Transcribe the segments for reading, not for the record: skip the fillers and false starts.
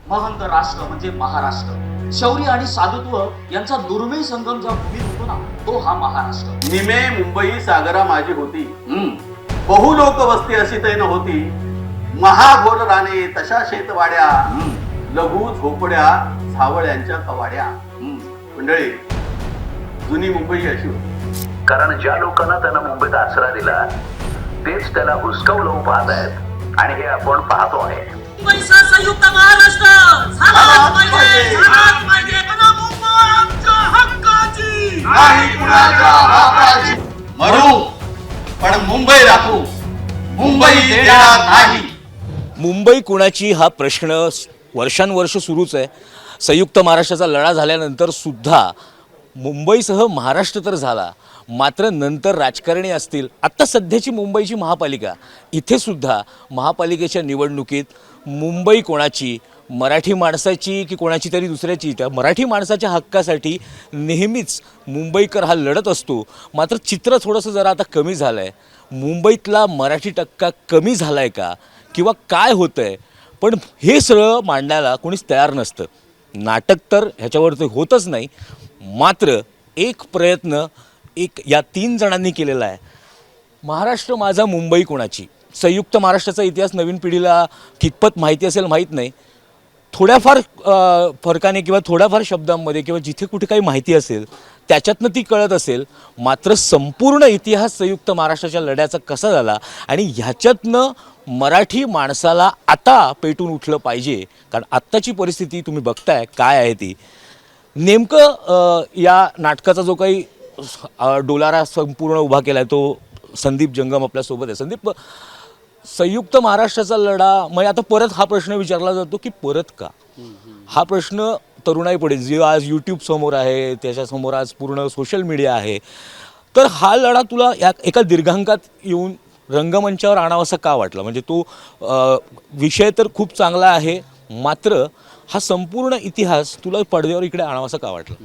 महंत राष्ट्र म्हणजे महाराष्ट्र. शौर्य आणि साधुत्व यांचा दुर्मिळ संगम ज्या भूमीत होतो ना, तो हा महाराष्ट्र. निमे मुंबई सागरा माझी होती, हम्म. बहु लोक वस्ती अशी तैन होती. महाघोर राणे तशा शेतवाड्या, लघु झोपड्या झावळ्यांच्या कवाड्या. मंडळी, जुनी मुंबई अशी होती. कारण ज्या लोकांना त्यानं मुंबईत आसरा दिला तेच त्याला हुसकावून पाहत आहेत आणि हे आपण पाहतो आहे. मुंबईचा संयुक्त महाराष्ट्र झालाच पाहिजे, झालाच पाहिजे. पण मुंबई आमच्या हक्काची नाही कुणाच्या बापाची. मरू पण मुंबई राखू, मुंबई देणार नाही. मुंबई कुणाची हा प्रश्न वर्षानुवर्ष सुरूच आहे. संयुक्त महाराष्ट्राचा लढा झाल्यानंतर सुद्धा मुंबईसह महाराष्ट्र तर झाला, मात्र नंतर राजकारणी असतील. आत्ता सध्याची मुंबईची महापालिका, इथे सुद्धा महापालिकेच्या निवडणुकीत मुंबई कोणाची, मराठी माणसाची की कोणाची तरी दुसऱ्याची, त्या मराठी माणसाच्या हक्कासाठी नेहमीच मुंबईकर हा लढत असतो. मात्र चित्र थोडंसं जरा आता कमी झालं आहे. मुंबईतला मराठी टक्का कमी झाला आहे का किंवा काय होतं आहे, पण हे सगळं मांडायला कोणीच तयार नसतं. नाटक तर ह्याच्यावर ते होतच नाही. मात्र एक प्रयत्न या 3 जणांनी केलेला आहे. महाराष्ट्र माझा मुंबई कोणाची. संयुक्त महाराष्ट्राचा इतिहास नवीन पिढीला कितपत माहिती असेल माहीत नाही. थोड्याफार फरकाने किंवा थोड्याफार शब्दांमध्ये किंवा जिथे कुठे काही माहिती असेल त्याच्यातनं ती कळत असेल. मात्र संपूर्ण इतिहास संयुक्त महाराष्ट्राच्या लढ्याचा कसा झाला आणि ह्याच्यातनं मराठी माणसाला आता पेटून उठलं पाहिजे. कारण आत्ताची परिस्थिती तुम्ही बघताय काय आहे ती. नेमकं या नाटकाचा जो काही डोलारा संपूर्ण उभा केला आहे तो संदीप जंगम आपल्यासोबत आहे. संदीप, संयुक्त महाराष्ट्राचा लढा मग आता परत हा प्रश्न विचारला जातो की परत का. हा प्रश्न तरुणाई पुढे जे आज यूट्यूब समोर आहे, त्याच्यासमोर आज पूर्ण सोशल मीडिया आहे, तर हा लढा तुला एका दीर्घांकात येऊन रंगमंचावर आणावासा का वाटला. म्हणजे तो विषय तर खूप चांगला आहे, मात्र हा संपूर्ण इतिहास तुला पडद्यावर इकडे आणावासा का वाटला.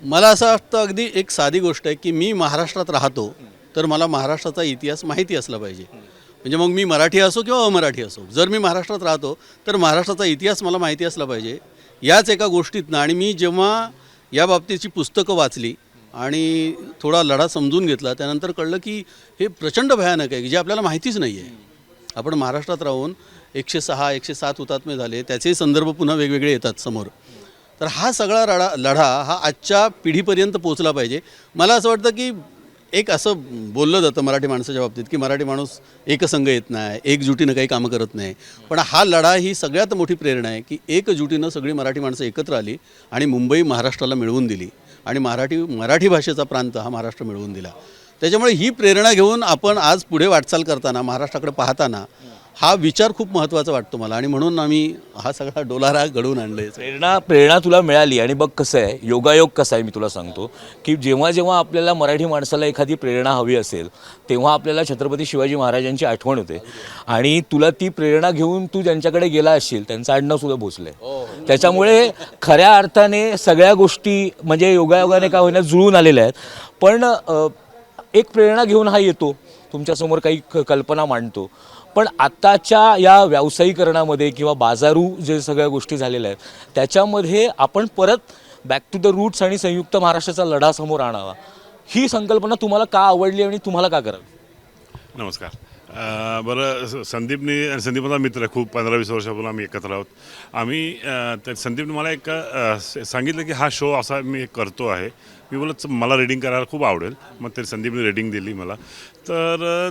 मला असं वाटतं, अगदी एक साधी गोष्ट आहे की मी महाराष्ट्रात राहतो तर मला महाराष्ट्राचा इतिहास माहिती असला पाहिजे. म्हणजे मग मी मराठी असो किंवा अमराठी असो, जर मी महाराष्ट्रात राहतो तर महाराष्ट्राचा इतिहास मला माहिती असला पाहिजे. याच एका गोष्टीतनं आणि मी जेव्हा या बाबतीची पुस्तकं वाचली आणि थोडा लढा समजून घेतला, त्यानंतर कळलं की हे प्रचंड भयानक आहे की जे आपल्याला माहितीच नाही आहे. आपण महाराष्ट्रात राहून 106 107 हुतात्मे झाले, त्याचे संदर्भ पुन्हा वेगवेगळे येतात समोर. तर हा सगळा लढा हा आजच्या पिढीपर्यंत पोचला पाहिजे. मला असं वाटतं की एक असं बोललं जातं मराठी माणसाच्या बाबतीत की मराठी माणूस एकसंघ येत नाही, एकजुटीनं काही कामं करत नाही. पण हा लढा ही सगळ्यात मोठी प्रेरणा आहे की एकजुटीनं सगळी मराठी माणसं एकत्र आली आणि मुंबई महाराष्ट्राला मिळवून दिली आणि मराठी भाषेचा प्रांत हा महाराष्ट्र मिळवून दिला. त्याच्यामुळे ही प्रेरणा घेऊन आपण आज पुढे वाटचाल करताना, महाराष्ट्राकडे पाहताना हा विचार खूप महत्त्वाचा वाटतो मला आणि म्हणून आम्ही हा सगळा डोलारा घडवून आणला. प्रेरणा तुला मिळाली. आणि बघ कसं आहे, योगायोग कसा आहे मी तुला सांगतो की जेव्हा जेव्हा आपल्याला मराठी माणसाला एखादी प्रेरणा हवी असेल तेव्हा आपल्याला छत्रपती शिवाजी महाराजांची आठवण होते. आणि तुला ती प्रेरणा घेऊन तू ज्यांच्याकडे गेला असशील त्यांचं आडनाव सुद्धा भोसले. त्याच्यामुळे खऱ्या अर्थाने सगळ्या गोष्टी म्हणजे योगायोगाने का होईना जुळून आलेल्या आहेत. पण एक प्रेरणा घेऊन हा येतो, तुमच्यासमोर काही कल्पना मांडतो. पण आत्ताच्या या व्यावसायीकरणामध्ये किंवा बाजारू जे सगळ्या गोष्टी झालेल्या आहेत त्याच्यामध्ये आपण परत बॅक टू द रूट्स आणि संयुक्त महाराष्ट्राचा लढा समोर आणावा, ही संकल्पना तुम्हाला का आवडली आणि तुम्हाला का करावी. नमस्कार. बरं, संदीप माझा मित्र आहे, खूप 15-20 वर्षापूर्वी आम्ही एकत्र आहोत. आम्ही संदीपने मला एक सांगितलं की हा शो असा मी करतो आहे. मी बोलत मला रीडिंग करायला खूप आवडेल. मग ते संदीपने रीडिंग दिली मला. तर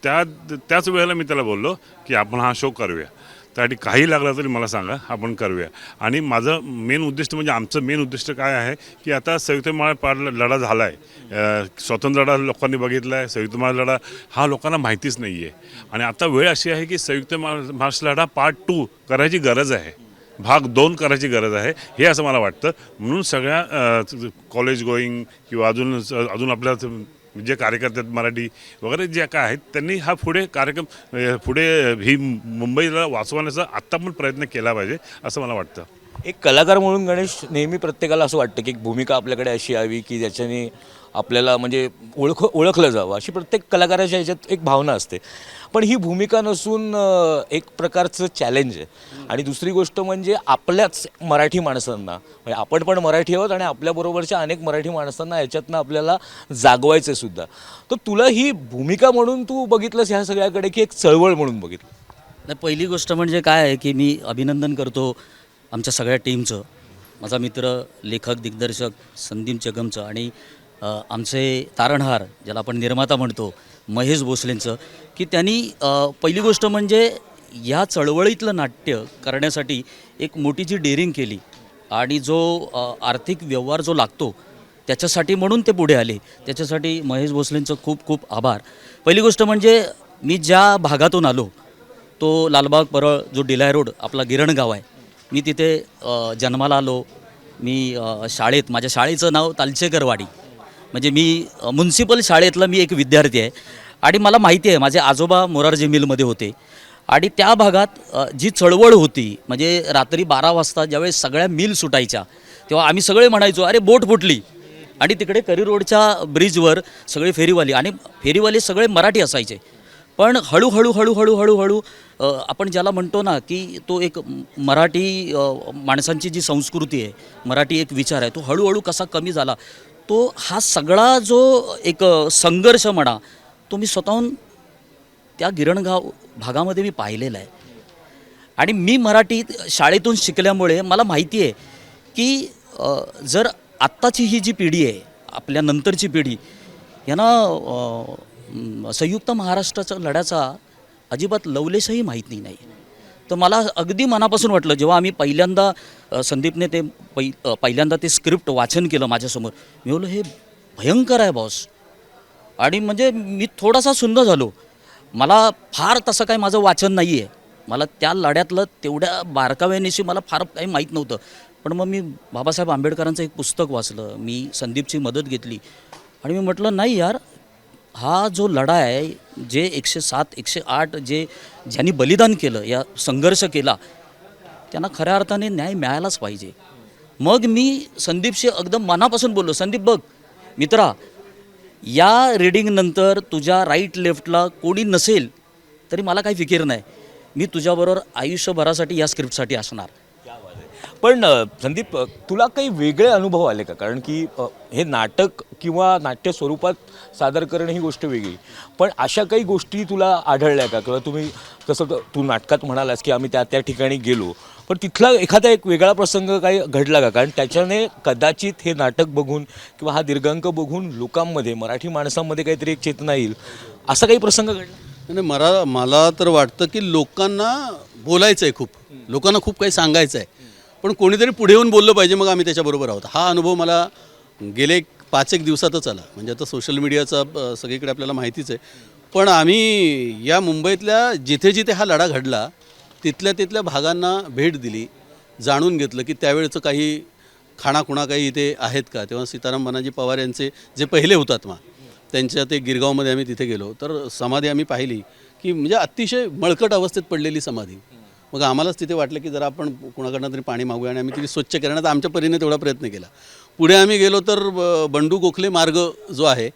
त्याच वेळेला मी त्याला बोललो की आपण हा शो करूया. त्यासाठी काही लागलं तरी मला सांगा, आपण करूया. आणि माझं मेन उद्दिष्ट म्हणजे आमचं मेन उद्दिष्ट काय आहे की आता संयुक्त महाराष्ट्र लढा झाला आहे, स्वातंत्र्य लढा लोकांनी बघितला आहे, संयुक्त महाराष्ट्र लढा हा लोकांना माहितीच नाही आहे. आणि आता वेळ अशी आहे की संयुक्त महाराष्ट्र लढा पार्ट 2 करायची गरज आहे, भाग 2 करायची गरज आहे, हे असं मला वाटतं. म्हणून सगळ्या कॉलेज गोईंग किंवा अजून आपल्या जे कार्यकर्ते मराठी वगैरे जे काय आहेत त्यांनी हा कार्यक्रम पुढे ही मुंबईला वाचवण्याचा आत्ता पण प्रयत्न केला पाहिजे असं मला वाटतं. एक कलाकार म्हणून गणेश, नेहमी प्रत्येकाला असं वाटतं की एक भूमिका आपल्याकडे अशी यावी की ज्याच्याने आपल्याला म्हणजे ओळखलं जावं अशी प्रत्येक कलाकाराच्या ह्याच्यात एक भावना असते. पण ही भूमिका नसून एक प्रकारचं चॅलेंज आहे. आणि दुसरी गोष्ट म्हणजे आपल्याच मराठी माणसांना, म्हणजे आपण पण मराठी आहोत आणि आपल्याबरोबरच्या अनेक मराठी माणसांना याच्यातनं आपल्याला जागवायचं आहे सुद्धा. तर तुला ही भूमिका म्हणून तू बघितलंस ह्या सगळ्याकडे की एक चळवळ म्हणून बघितलं? नाही, पहिली गोष्ट म्हणजे काय आहे की मी अभिनंदन करतो आमच्या सगळ्या टीमचं, माझा मित्र लेखक दिग्दर्शक संदीप जगमचं आणि आमचे तारणहार ज्याला आपण निर्माता म्हणतो महेश भोसलेंचं, की त्यांनी पहिली गोष्ट म्हणजे ह्या चळवळीतलं नाट्य करण्यासाठी एक मोठी जी डेअरिंग केली आणि जो आर्थिक व्यवहार जो लागतो त्याच्यासाठी म्हणून ते पुढे आले. त्याच्यासाठी महेश भोसलेंचं खूप खूप आभार. पहिली गोष्ट म्हणजे मी ज्या भागातून आलो तो लालबाग परळ जो डिलाय रोड आपला गिरण गाव आहे, मी तिथे जन्माला आलो. मी शाळेत, माझ्या शाळेचं नाव तालचेकरवाडी, म्हणजे मी म्युन्सिपल शाळेतला मी एक विद्यार्थी आहे. आणि मला माहिती आहे माझे आजोबा मोरारजी मिलमध्ये होते आणि त्या भागात जी चळवळ होती म्हणजे रात्री 12 वाजता ज्यावेळेस सगळ्या मिल सुटायच्या तेव्हा आम्ही सगळे म्हणायचो अरे बोट फुटली. आणि तिकडे करी रोडच्या ब्रिजवर सगळे फेरीवाले, आणि फेरीवाले सगळे मराठी असायचे. पण हळूहळू आपण ज्याला म्हणतो ना की तो एक मराठी माणसांची जी संस्कृती आहे, मराठी एक विचार आहे, तो हळूहळू कसा कमी झाला, तो हा सगळा जो एक संघर्ष म्हणा तो मी स्वतःहून त्या गिरणगाव भागामध्ये मी पाहिलेला आहे. आणि मी मराठी शाळेतून शिकल्यामुळे मला माहिती आहे की जर आत्ताची ही जी पिढी आहे, आपल्या नंतरची पिढी, यांना संयुक्त महाराष्ट्राचा लढ्याचा अजिबात लवलेशही माहीत नाही. तर मला अगदी मनापासून वाटलं जेव्हा आम्ही पहिल्यांदा संदीपने ते पहिल्यांदा ते स्क्रिप्ट वाचन केलं माझ्यासमोर. मी बोललो हे भयंकर आहे बॉस. आणि म्हणजे मी थोडासा सुंदर झालो. मला फार तसं काही माझं वाचन नाही आहे, मला त्या लढ्यातलं तेवढ्या बारकाव्यानिशी मला फार काही माहीत नव्हतं. पण मग मी बाबासाहेब आंबेडकरांचं एक पुस्तक वाचलं, मी संदीपची मदत घेतली आणि मी म्हटलं नाही यार, हा जो लढा आहे, जे 107 108 ज्यांनी बलिदान केलं, या संघर्ष केला, त्यांना खऱ्या अर्थाने न्याय मिळायलाच पाहिजे. मग मी संदीपशी एकदम मनापासून बोललो, संदीप बघ मित्रा, या रीडिंगनंतर तुझ्या राईट लेफ्टला कोणी नसेल तरी मला काही फिकीर नाही, मी तुझ्याबरोबर आयुष्यभरासाठी या स्क्रिप्टसाठी असणार. पण संदीप, तुला काही वेगळे अनुभव आले का? कारण की हे नाटक किंवा नाट्य स्वरूपात सादर करणं ही गोष्ट वेगळी, पण अशा काही गोष्टी तुला आढळल्या का? किंवा तुम्ही तसं तू नाटकात म्हणालास की आम्ही त्या ठिकाणी गेलो, पण तिथला एखादा एक वेगळा प्रसंग काही घडला का? कारण त्याच्याने कदाचित हे नाटक बघून किंवा हा दीर्घांक बघून लोकांमध्ये, मराठी माणसांमध्ये काहीतरी एक चेतना येईल, असा काही प्रसंग घडला? नाही, मला तर वाटतं की लोकांना बोलायचं आहे, लोकांना खूप काही सांगायचं आहे, पण कोणीतरी पुढे येऊन बोललं पाहिजे, मग आम्ही त्याच्याबरोबर आहोत. हा अनुभव मला गेले 5-1 दिवसातच आला. म्हणजे आता सोशल मीडियाचा सगळीकडे आपल्याला माहितीच आहे, पण आम्ही या मुंबईतल्या जिथे जिथे हा लढा घडला तिथल्या भागांना भेट दिली, जाणून घेतलं की त्यावेळचं काही खाणाखुणा काही इथे आहेत का. तेव्हा सीताराम बनाजी पवार यांचे जे पहिले हुतात्मा, त्यांच्या ते गिरगावमध्ये आम्ही तिथे गेलो, तर समाधी आम्ही पाहिली की म्हणजे अतिशय मळकट अवस्थेत पडलेली समाधी. मग आम्हालाच तिथे वाटलं की जरा आपण कुणाकडनं तरी पाणी मागूया आणि आम्ही तिथे स्वच्छ करण्याचा आमच्या परीने तेवढा प्रयत्न केला. पुढे आम्ही गेलो तर बंडू गोखले मार्ग जो आहे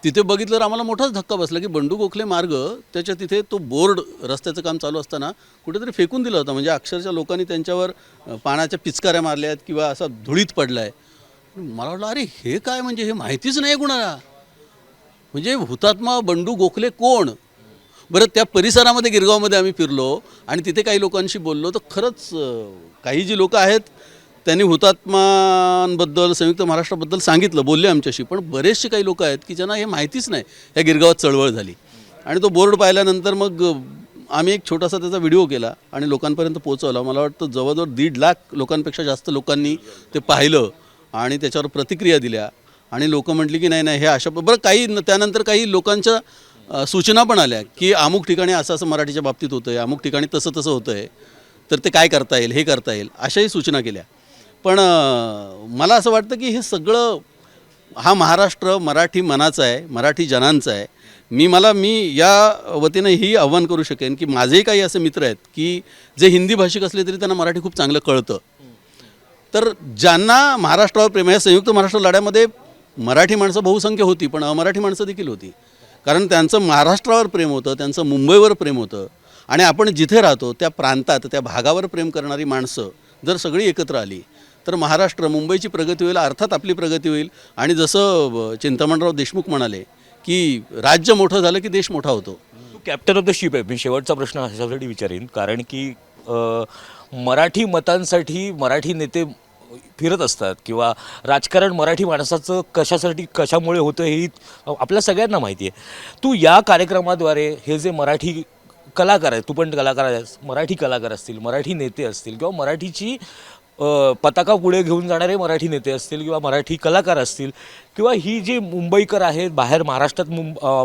तिथे बघितलं, तर आम्हाला मोठाच धक्का बसला की बंडू गोखले मार्ग, त्याच्या तिथे तो बोर्ड रस्त्याचं काम चालू असताना कुठेतरी फेकून दिला होता. म्हणजे अक्षरशः लोकांनी त्यांच्यावर पाण्याच्या पिचकाऱ्या मारल्या आहेत किंवा असा धुळीत पडला आहे. मला वाटलं अरे हे काय, म्हणजे हे माहितीच नाही कुणाला. म्हणजे हुतात्मा बंडू गोखले कोण? बरं, त्या परिसरामध्ये गिरगावमध्ये आम्ही फिरलो आणि तिथे काही लोकांशी बोललो, तर खरंच काही जी लोकं आहेत त्यांनी हुतात्मांबद्दल, संयुक्त महाराष्ट्राबद्दल सांगितलं, बोलले आमच्याशी, पण बरेचसे काही लोक आहेत की ज्यांना हे माहितीच नाही ह्या गिरगावात चळवळ झाली. आणि तो बोर्ड पाहिल्यानंतर मग आम्ही एक छोटासा त्याचा व्हिडिओ केला आणि लोकांपर्यंत पोहोचवला. मला वाटतं जवळजवळ 1.5 लाख लोकांपेक्षा जास्त लोकांनी ते पाहिलं आणि त्याच्यावर प्रतिक्रिया दिल्या. आणि लोकं म्हटली की नाही हे अशा, बरं काही त्यानंतर काही लोकांच्या सूचना पण आल्या की अमुक ठिकाणी असं मराठीच्या बाबतीत होतं आहे, अमुक ठिकाणी तसं होतं आहे, तर ते काय करता येईल, हे करता येईल, अशाही सूचना केल्या. पण मला असं वाटतं की हे सगळं, हा महाराष्ट्र मराठी मनाचा आहे, मराठी जनांचा आहे. मी या वतीनं ही आव्हान करू शकेन की माझेही काही असे मित्र आहेत की जे हिंदी भाषिक असले तरी त्यांना मराठी खूप चांगलं कळतं. तर ज्यांना महाराष्ट्रावर प्रेम आहे, संयुक्त महाराष्ट्र लढ्यामध्ये मराठी माणसं बहुसंख्य होती, पण अमराठी माणसं देखील होती. कारण त्यांचं महाराष्ट्रावर प्रेम होतं, त्यांचं मुंबईवर प्रेम होतं. आणि आपण जिथे राहतो त्या प्रांतात, त्या भागावर प्रेम करणारी माणसं जर सगळी एकत्र आली तर महाराष्ट्र, मुंबईची प्रगती होईल, अर्थात आपली प्रगती होईल. आणि जसं चिंतामणराव देशमुख म्हणाले की राज्य मोठं झालं की देश मोठा होतो. तू कॅप्टन ऑफ द शिप आहे. मी शेवटचा प्रश्न ह्याच्यासाठी विचारेन, कारण की मराठी मतांसाठी मराठी नेते फिरत असतात किंवा राजकारण मराठी माणसाचं कशासाठी कशामुळे होतं हे आपल्या सगळ्यांना माहिती आहे. तू या कार्यक्रमाद्वारे हे जे मराठी कलाकार आहेत, तू पण कलाकार आहेस, मराठी कलाकार असतील, मराठी नेते असतील किंवा मराठीची पताका पुढे घेऊन जाणारे मराठी नेते असतील किंवा मराठी कलाकार असतील किंवा ही जी मुंबईकर आहेत बाहेर महाराष्ट्रात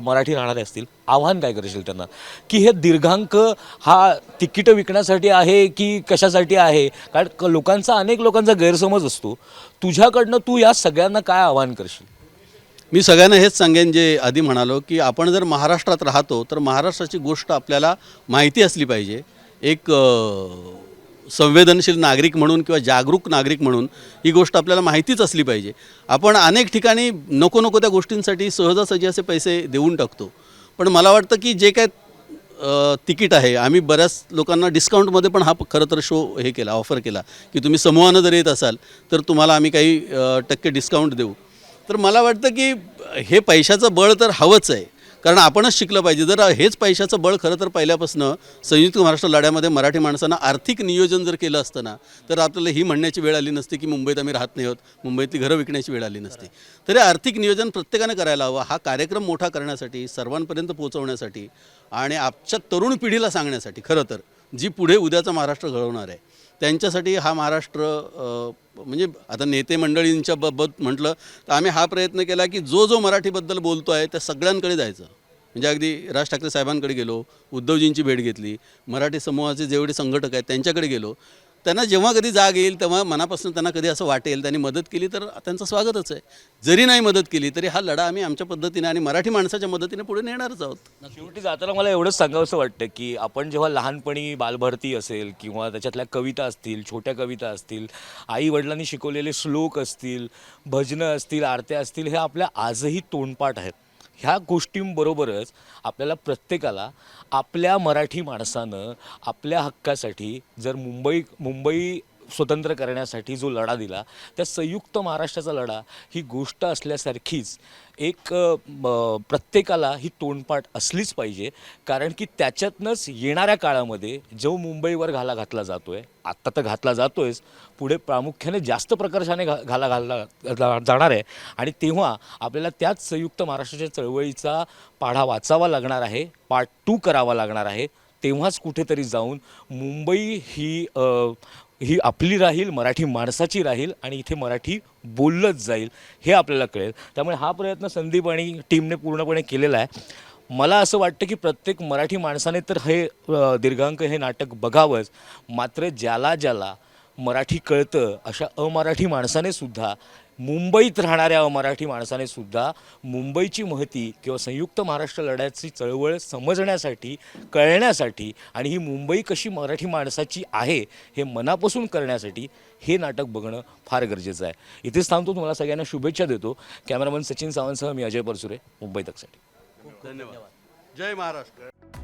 मराठी राहणारे असतील, आव्हान काय करशील त्यांना की हे दीर्घांक हा तिकीटं विकण्यासाठी आहे की कशासाठी आहे? कारण लोकांचा, अनेक लोकांचा गैरसमज असतो. तुझ्याकडनं तू या सगळ्यांना काय आव्हान करशील? मी सगळ्यांना हेच सांगेन जे आधी म्हणालो की आपण जर महाराष्ट्रात राहतो तर महाराष्ट्राची गोष्ट आपल्याला माहिती असली पाहिजे. एक संवेदनशील नागरिक म्हणून किंवा जागरूक नागरिक म्हणून ही गोष्ट आपल्याला माहितीच असली पाहिजे. आपण अनेक ठिकाणी नको त्या गोष्टींसाठी सहजासहजी असे पैसे देऊन टाकतो. पण मला वाटतं की जे काय तिकीट आहे, आम्ही बऱ्याच लोकांना डिस्काउंटमध्ये पण हा खरं तर शो हे केला, ऑफर केला की तुम्ही समूहानं जर येत असाल तर तुम्हाला आम्ही काही टक्के डिस्काउंट देऊ. तर मला वाटतं की हे पैशाचं बळ तर हवंच आहे, कारण आपणच शिकलं पाहिजे. जर हेच पैशाचं बळ खरं तर पहिल्यापासून संयुक्त महाराष्ट्र लढ्यामध्ये मराठी माणसांना आर्थिक नियोजन जर केलं असतं ना, तर आपल्याला ही म्हणण्याची वेळ आली नसती की मुंबईत आम्ही राहत नाही आहोत, मुंबईतली घरं विकण्याची वेळ आली नसती. तर हे आर्थिक नियोजन प्रत्येकाने करायला हवं. हा कार्यक्रम मोठा करण्यासाठी, सर्वांपर्यंत पोहोचवण्यासाठी आणि आजच्या तरुण पिढीला सांगण्यासाठी, खरं तर जी पुढे उद्याचा महाराष्ट्र घडवणार आहे त्यांच्यासाठी हा महाराष्ट्र म्हणजे आता नेते मंडळींच्या बाबत म्हटलं तर आम्ही हा प्रयत्न केला की जो मराठीबद्दल बोलतो आहे त्या सगळ्यांकडे जायचं. म्हणजे अगदी राज ठाकरे साहेबांकडे गेलो, उद्धवजींची भेट घेतली, मराठी समूहाचे जेवढे संघटक आहेत त्यांच्याकडे गेलो. त्यांना जेव्हा कधी जाग येईल तेव्हा मनापासून त्यांना कधी असं वाटेल त्यांनी मदत केली तर त्यांचं स्वागतच आहे. जरी नाही मदत केली तरी हा लढा आम्ही आमच्या पद्धतीने आणि मराठी माणसाच्या मदतीने पुढे नेणारच आहोत. शेवटी जाताना मला एवढंच सांगावंसं वाटतं की आपण जेव्हा लहानपणी बालभारती असेल किंवा त्याच्यातल्या कविता असतील, छोट्या कविता असतील, आई वडिलांनी शिकवलेले श्लोक असतील, भजनं असतील, आरत्या असतील, हे आपल्या आजही तोंडपाठ आहेत. ह्या गोष्टींबरोबरच आपल्याला प्रत्येकाला आपल्या मराठी माणसानं आपल्या हक्कासाठी जर मुंबई स्वतंत्र करण्यासाठी जो लढा दिला, त्या संयुक्त महाराष्ट्राचा लढा ही गोष्ट असल्यासारखीच एक प्रत्येकाला ही तोंडपाठ असलीच पाहिजे. कारण की त्याच्यातनंच येणाऱ्या काळामध्ये जो मुंबईवर घाला घातला जातो आहे, आत्ता तर घातला जातो आहेच, पुढे प्रामुख्याने जास्त प्रकर्षाने घाला जाणार आहे. आणि तेव्हा आपल्याला त्याच संयुक्त महाराष्ट्राच्या चळवळीचा पाढा वाचावा लागणार आहे, पार्ट 2 करावा लागणार आहे. तेव्हाच कुठेतरी जाऊन मुंबई ही आपली राहील, मराठी माणसाची राहील आणि इथे मराठी बोललंच जाईल हे आपल्याला कळेल. त्यामुळे हा प्रयत्न संदीप आणि टीमने पूर्णपणे केलेला आहे. मला असं वाटतं की प्रत्येक मराठी माणसाने तर हे दीर्घांक हे नाटक बघावंच, मात्र ज्याला मराठी कळतं अशा अमराठी माणसाने सुद्धा, मुंबईत राहणाऱ्या अमराठी माणसाने सुद्धा मुंबईची महती किंवा संयुक्त महाराष्ट्र लढ्याची चळवळ समजण्यासाठी, कळण्यासाठी आणि ही मुंबई कशी मराठी माणसाची आहे हे मनापासून करण्यासाठी हे नाटक बघणं फार गरजेचं आहे. इथेच थांबतो. तुम्हाला सगळ्यांना शुभेच्छा देतो. कॅमेरामन सचिन सावंतसह मी अजय परसुरे, मुंबई तकसाठी. धन्यवाद. जय महाराष्ट्र.